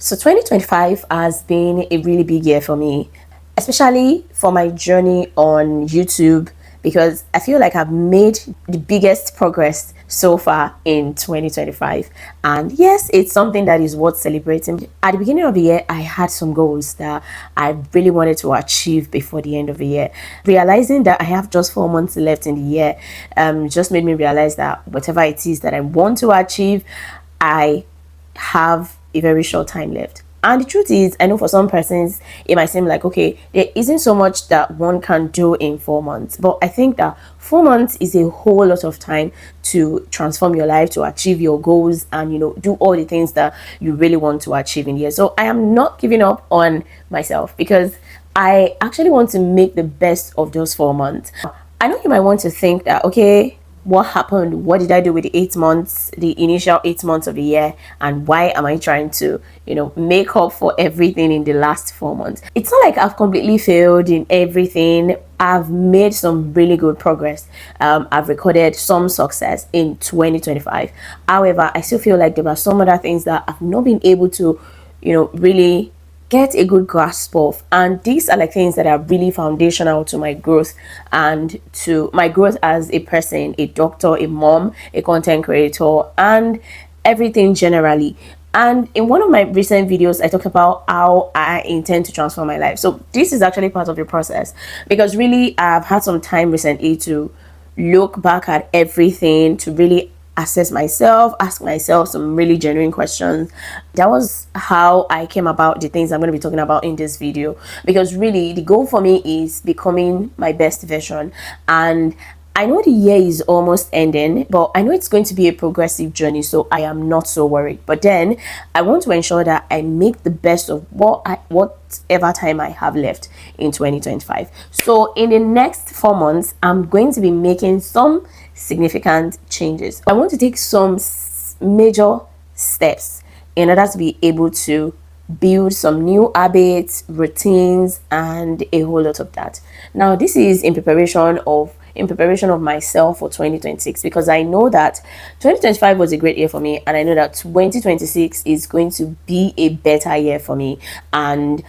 So 2025 has been a really big year for me, especially for my journey on YouTube, because I feel like I've made the biggest progress so far in 2025. And yes, it's something that is worth celebrating. At the beginning of the year, I had some goals that I really wanted to achieve before the end of the year. Realizing that I have just 4 months left in the year just made me realize that whatever it is that I want to achieve, I have a very short time left. And the truth is, I know for some persons it might seem like, okay, there isn't so much that one can do in 4 months, but I think that 4 months is a whole lot of time to transform your life, to achieve your goals, and do all the things that you really want to achieve in here. So I am not giving up on myself, because I actually want to make the best of those 4 months. I know you might want to think that, okay, what happened? What did I do with the 8 months, the initial 8 months of the year, and why am I trying to, make up for everything in the last 4 months? It's not like I've completely failed in everything. I've made some really good progress. I've recorded some success in 2025. However, I still feel like there are some other things that I've not been able to, really get a good grasp of, and these are like things that are really foundational to my growth and to my growth as a person, a doctor, a mom, a content creator, and everything generally. And in one of my recent videos, I talk about how I intend to transform my life. So this is actually part of the process, because really I've had some time recently to look back at everything, to really assess myself, ask myself some really genuine questions. That was how I came about the things I'm going to be talking about in this video, because really the goal for me is becoming my best version. And I know the year is almost ending, but I know it's going to be a progressive journey, so I am not so worried. But then I want to ensure that I make the best of whatever time I have left in 2025. So in the next 4 months, I'm going to be making some significant changes. I want to take some major steps in order to be able to build some new habits, routines, and a whole lot of that. Now, this is in preparation of myself for 2026, because I know that 2025 was a great year for me, and I know that 2026 is going to be a better year for me. And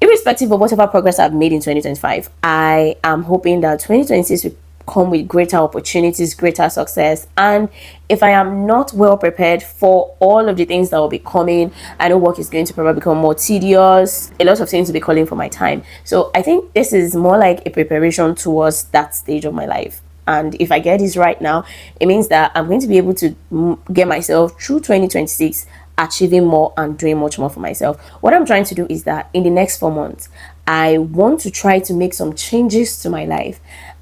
irrespective of whatever progress I've made in 2025, I am hoping that 2026 will come with greater opportunities, greater success. And if I am not well prepared for all of the things that will be coming, I know work is going to probably become more tedious. A lot of things will be calling for my time. So I think this is more like a preparation towards that stage of my life. And if I get this right now, it means that I'm going to be able to get myself through 2026, achieving more and doing much more for myself. What I'm trying to do is that in the next 4 months, I want to try to make some changes to my life,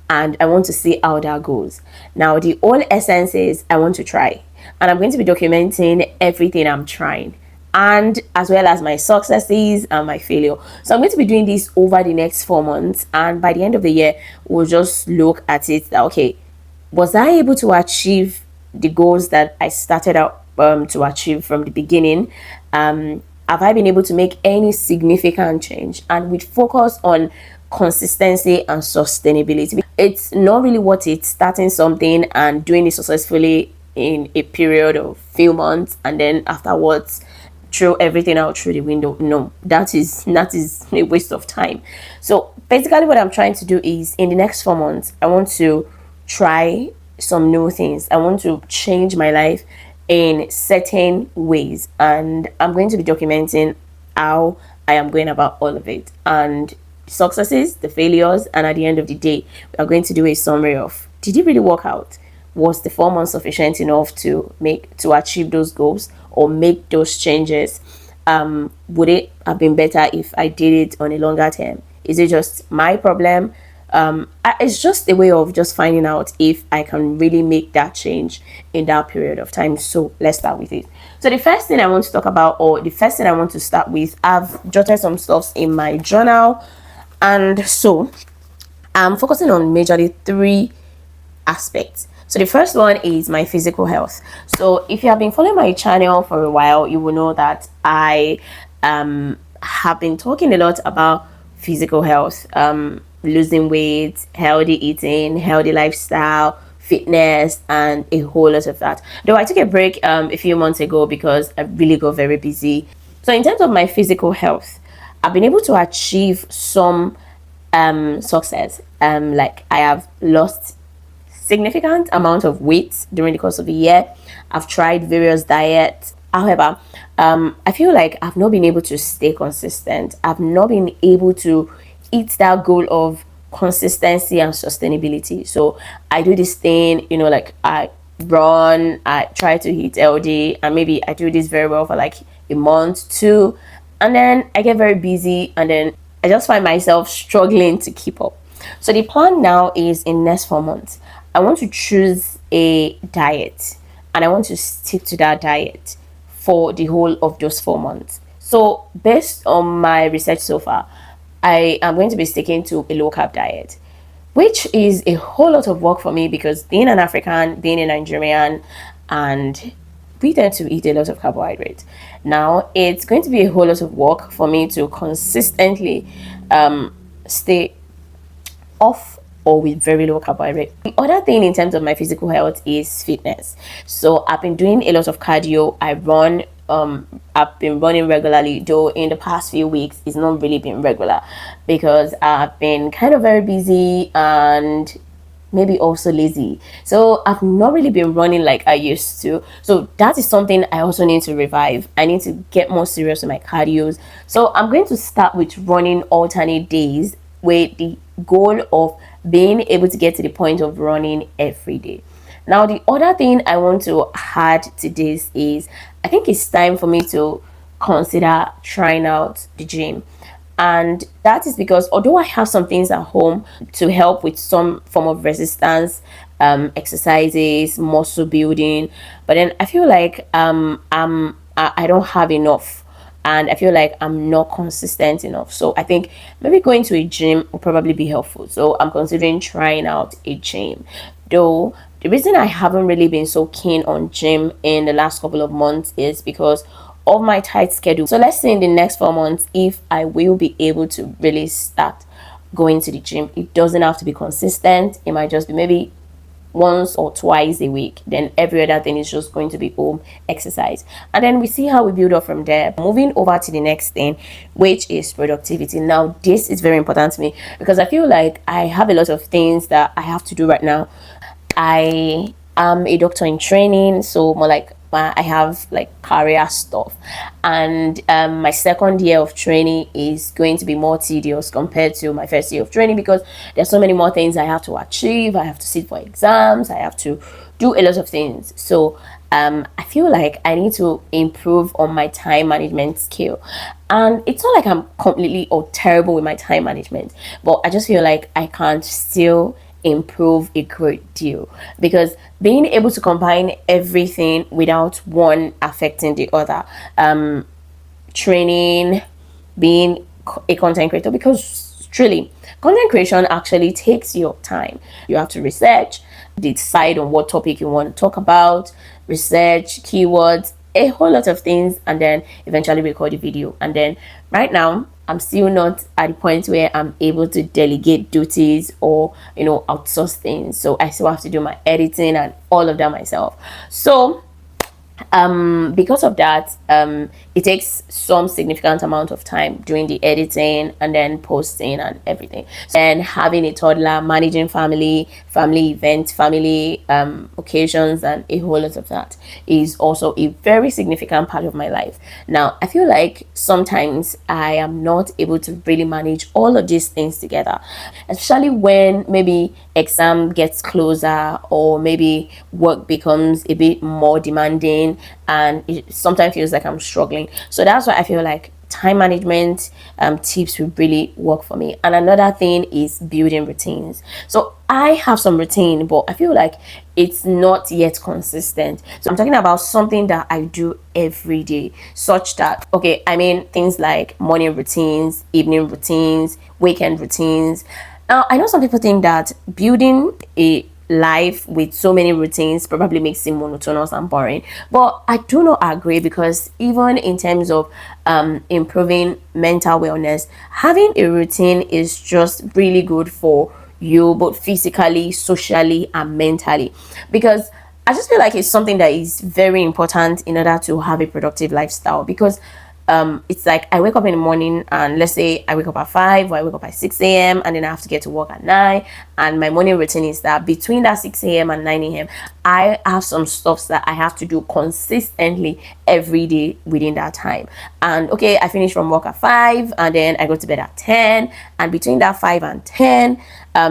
and I want to see how that goes. Now, the whole essence is I want to try, and I'm going to be documenting everything I'm trying, and as well as my successes and my failure. So I'm going to be doing this over the next 4 months, and by the end of the year, we'll just look at it that, okay, was I able to achieve the goals that I started out to achieve from the beginning? Have I been able to make any significant change? And with focus on consistency and sustainability. It's not really worth it starting something and doing it successfully in a period of few months and then afterwards throw everything out through the window. No, that is a waste of time. So basically what I'm trying to do is in the next 4 months, I want to try some new things. I want to change my life in certain ways, and I'm going to be documenting how I am going about all of it, and successes, the failures, and at the end of the day, we are going to do a summary of, did it really work out? Was the 4 months sufficient enough to achieve those goals or make those changes? Would it have been better if I did it on a longer term? Is it just my problem? It's just a way of just finding out if I can really make that change in that period of time. So let's start with it. So the first thing I want to talk about, or the first thing I want to start with, I've jotted some stuff in my journal. And so I'm focusing on majorly 3 aspects. So the first one is my physical health. So if you have been following my channel for a while, you will know that I have been talking a lot about physical health, losing weight, healthy eating, healthy lifestyle, fitness, and a whole lot of that. Though I took a break a few months ago because I really got very busy. So in terms of my physical health, I've been able to achieve some success. Like I have lost significant amount of weight during the course of the year. I've tried various diets. However, I feel like I've not been able to stay consistent. I've not been able to hit that goal of consistency and sustainability. So I do this thing, like I run, I try to eat healthy, and maybe I do this very well for like a month, two, and then I get very busy, and then I just find myself struggling to keep up. So the plan now is in next 4 months, I want to choose a diet and I want to stick to that diet for the whole of those 4 months. So based on my research so far, I am going to be sticking to a low carb diet, which is a whole lot of work for me because being an African, being a Nigerian, and we tend to eat a lot of carbohydrates. Now, it's going to be a whole lot of work for me to consistently stay off or with very low carbohydrate. The other thing in terms of my physical health is fitness. So I've been doing a lot of cardio. I run. I've been running regularly, though in the past few weeks it's not really been regular because I've been kind of very busy and maybe also lazy. So I've not really been running like I used to. So that is something I also need to revive. I need to get more serious with my cardios. So I'm going to start with running alternate days with the goal of being able to get to the point of running every day. Now, the other thing I want to add to this is I think it's time for me to consider trying out the gym. And that is because although I have some things at home to help with some form of resistance, exercises, muscle building, but then I feel like I don't have enough and I feel like I'm not consistent enough. So I think maybe going to a gym will probably be helpful. So I'm considering trying out a gym. Though the reason I haven't really been so keen on gym in the last couple of months is because of my tight schedule. So let's say in the next 4 months, if I will be able to really start going to the gym, it doesn't have to be consistent. It might just be maybe once or twice a week. Then every other thing is just going to be home exercise. And then we see how we build up from there. Moving over to the next thing, which is productivity. Now, this is very important to me because I feel like I have a lot of things that I have to do right now. I am a doctor in training, so more like I have like career stuff, and my second year of training is going to be more tedious compared to my first year of training because there's so many more things I have to achieve. I have to sit for exams, I have to do a lot of things. So I feel like I need to improve on my time management skill. And it's not like I'm completely or terrible with my time management, but I just feel like I can't still improve a great deal because being able to combine everything without one affecting the other, training, being a content creator, because truly content creation actually takes your time. You have to research, decide on what topic you want to talk about, research keywords, a whole lot of things, and then eventually record a video. And then right now I'm still not at the point where I'm able to delegate duties or outsource things, so I still have to do my editing and all of that myself. So because of that, it takes some significant amount of time doing the editing and then posting and everything. And having a toddler, managing family events, family occasions, and a whole lot of that is also a very significant part of my life. Now, I feel like sometimes I am not able to really manage all of these things together, especially when maybe exam gets closer or maybe work becomes a bit more demanding and it sometimes feels like I'm struggling. So that's why I feel like time management tips will really work for me. And another thing is building routines. So I have some routine, but I feel like it's not yet consistent. So I'm talking about something that I do every day, such that, okay, I mean things like morning routines, evening routines, weekend routines. Now, I know some people think that building a life with so many routines probably makes it monotonous and boring, but I do not agree because even in terms of improving mental wellness, having a routine is just really good for you both physically, socially, and mentally, because I just feel like it's something that is very important in order to have a productive lifestyle. Because it's like I wake up in the morning, and let's say I wake up at 5 or I wake up at 6 a.m. and then I have to get to work at 9. And my morning routine is that between that 6 a.m. and 9 a.m., I have some stuff that I have to do consistently every day within that time. And okay, I finish from work at 5 and then I go to bed at 10. And between that 5 and 10,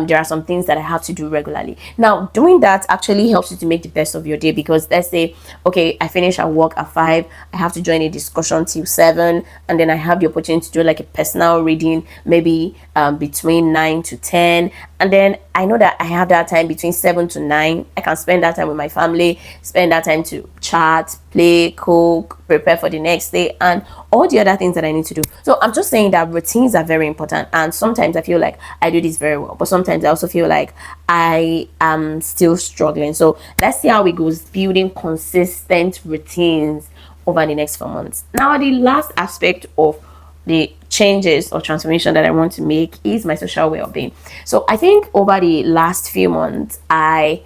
there are some things that I have to do regularly. Now, doing that actually helps you to make the best of your day, because let's say, okay, I finish at work at 5, I have to join a discussion till 7, and then I have the opportunity to do like a personal reading, maybe between 9 to 10. And then I know that I have that time between 7 to 9. I can spend that time with my family, spend that time to chat, play, cook, prepare for the next day, and all the other things that I need to do. So I'm just saying that routines are very important. And sometimes I feel like I do this very well, but sometimes I also feel like I am still struggling. So let's see how it goes, building consistent routines over the next 4 months. Now, the last aspect of the changes or transformation that I want to make is my social well-being. So I think over the last few months, I've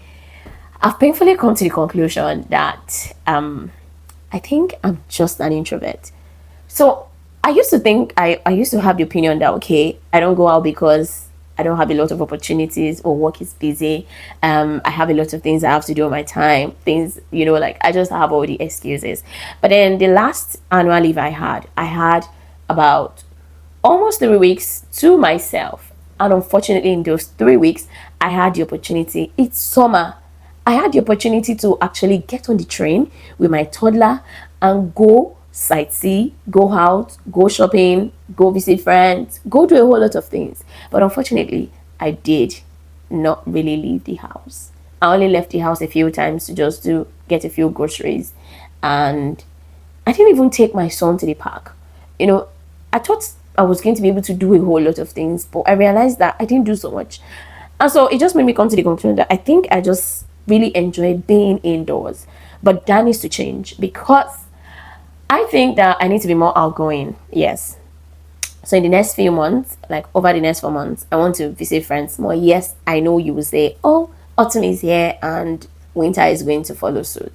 painfully come to the conclusion that I think I'm just an introvert. So I used to think, I used to have the opinion that, okay, I don't go out because I don't have a lot of opportunities, or work is busy. I have a lot of things I have to do on my time. Things, like I just have all the excuses. But then the last annual leave I had about almost 3 weeks to myself. And unfortunately, in those 3 weeks, I had the opportunity. It's summer. I had the opportunity to actually get on the train with my toddler and go sightsee, go out, go shopping, go visit friends, go do a whole lot of things. But unfortunately, I did not really leave the house. I only left the house a few times just to get a few groceries. And I didn't even take my son to the park. I thought I was going to be able to do a whole lot of things, but I realized that I didn't do so much. And so it just made me come to the conclusion that I think I just really enjoy being indoors. But that needs to change, because I think that I need to be more outgoing. Yes. So in the next few months, like over the next 4 months, I want to visit friends more. Yes, I know you will say, oh, autumn is here and winter is going to follow suit.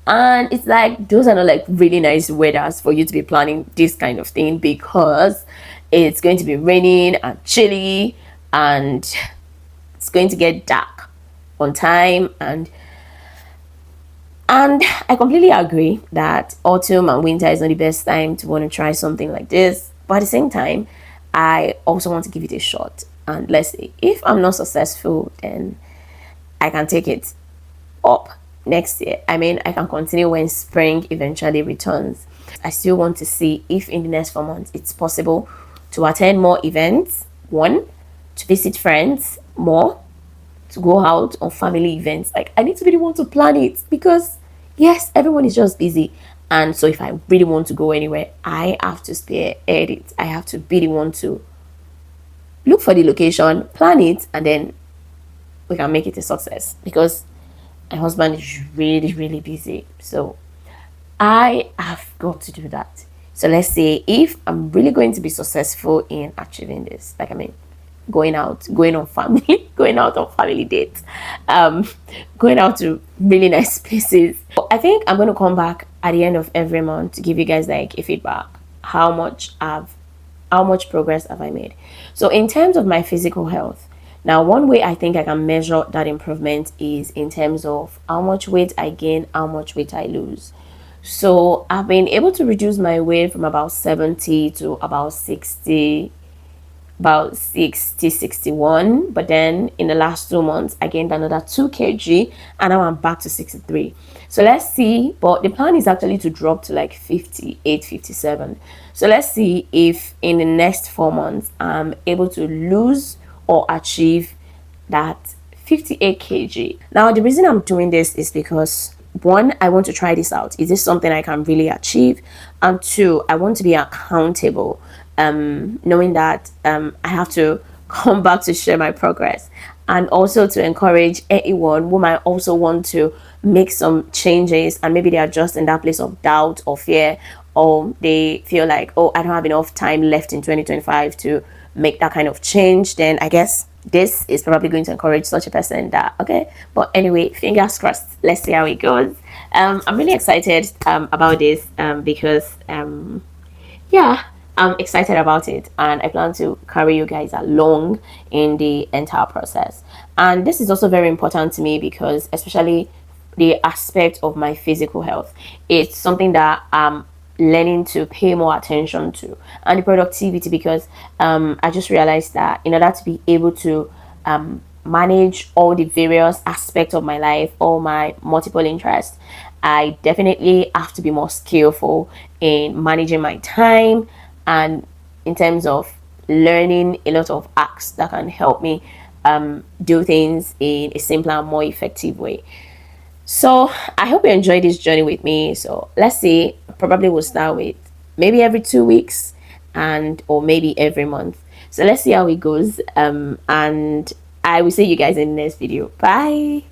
And it's like, those are not like really nice weathers for you to be planning this kind of thing, because it's going to be raining and chilly, and it's going to get dark on time. And I completely agree that autumn and winter is not the best time to want to try something like this. But at the same time, I also want to give it a shot. And let's say, if I'm not successful, then I can take it up next year. I mean, I can continue when spring eventually returns. I still want to see if in the next 4 months it's possible to attend more events, one, to visit friends more, to go out on family events. Like, I need to be the one to plan it, because yes, everyone is just busy. And so if I really want to go anywhere, I have to spearhead it. I have to be the one to look for the location, plan it, and then we can make it a success, because my husband is really, really busy. So I have got to do that. So let's say if I'm really going to be successful in achieving this, like, I mean, going out, going on family, going out on family dates, going out to really nice places. I think I'm going to come back at the end of every month to give you guys like a feedback. How much progress have I made? So in terms of my physical health, now one way I think I can measure that improvement is in terms of how much weight I gain, how much weight I lose. So I've been able to reduce my weight from about 70 to about 60, 61. But then in the last 2 months, I gained another 2 kg, and now I'm back to 63. So let's see. But the plan is actually to drop to like 58, 57. So let's see if in the next 4 months I'm able to lose or achieve that 58 kg. Now, the reason I'm doing this is because, one, I want to try this out. Is this something I can really achieve? And two, I want to be accountable, knowing that I have to come back to share my progress, and also to encourage anyone who might also want to make some changes, and maybe they are just in that place of doubt or fear, or they feel like, oh, I don't have enough time left in 2025 to make that kind of change. Then I guess this is probably going to encourage such a person that, okay. But anyway, fingers crossed. Let's see how it goes. I'm really excited about this, because yeah, I'm excited about it, and I plan to carry you guys along in the entire process. And this is also very important to me because, especially the aspect of my physical health, it's something that I'm learning to pay more attention to, and the productivity, because I just realized that in order to be able to manage all the various aspects of my life, all my multiple interests, I definitely have to be more skillful in managing my time, and in terms of learning a lot of acts that can help me do things in a simpler and more effective way. So I hope you enjoyed this journey with me. So let's see, probably we'll start with maybe every 2 weeks, and or maybe every month. So let's see how it goes. And I will see you guys in the next video. Bye.